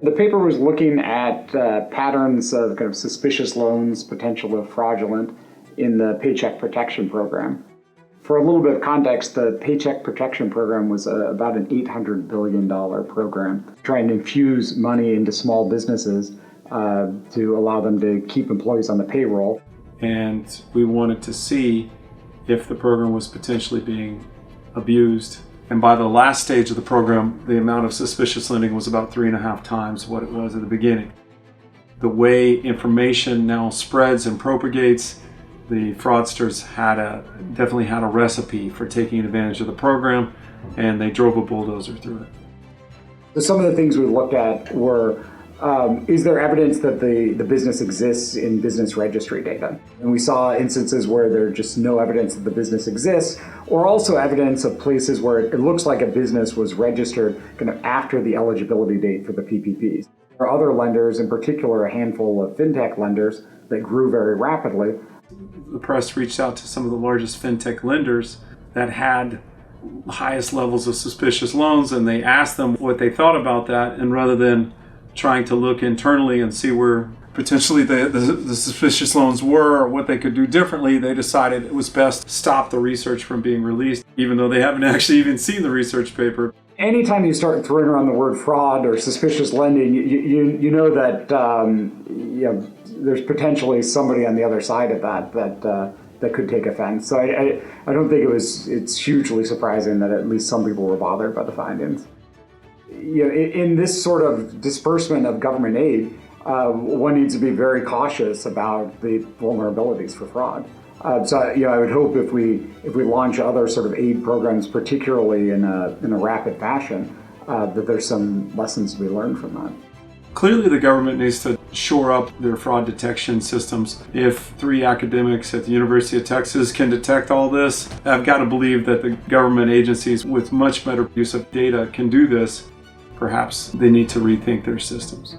The paper was looking at patterns of kind of suspicious loans, potentially fraudulent, in the Paycheck Protection Program. For a little bit of context, the Paycheck Protection Program was about an $800 billion program, trying to infuse money into small businesses to allow them to keep employees on the payroll. And we wanted to see if the program was potentially being abused. And by the last stage of the program, the amount of suspicious lending was about 3.5 times what it was at the beginning. The way information now spreads and propagates, the fraudsters definitely had a recipe for taking advantage of the program, and they drove a bulldozer through it. So some of the things we looked at were, is there evidence that the business exists in business registry data? And we saw instances where there's just no evidence that the business exists, or also evidence of places where it looks like a business was registered kind of after the eligibility date for the PPPs. There are other lenders, in particular a handful of fintech lenders that grew very rapidly. The press reached out to some of the largest fintech lenders that had highest levels of suspicious loans, and they asked them what they thought about that, and rather than trying to look internally and see where potentially the suspicious loans were or what they could do differently, they decided it was best to stop the research from being released, even though they haven't actually even seen the research paper. Anytime you start throwing around the word fraud or suspicious lending, you know that there's potentially somebody on the other side of that could take offense. So I don't think it's hugely surprising that at least some people were bothered by the findings. In this sort of disbursement of government aid, one needs to be very cautious about the vulnerabilities for fraud. So I would hope if we launch other sort of aid programs, particularly in a rapid fashion, that there's some lessons to be learned from that. Clearly, the government needs to shore up their fraud detection systems. If 3 academics at the University of Texas can detect all this, I've got to believe that the government agencies with much better use of data can do this. Perhaps they need to rethink their systems.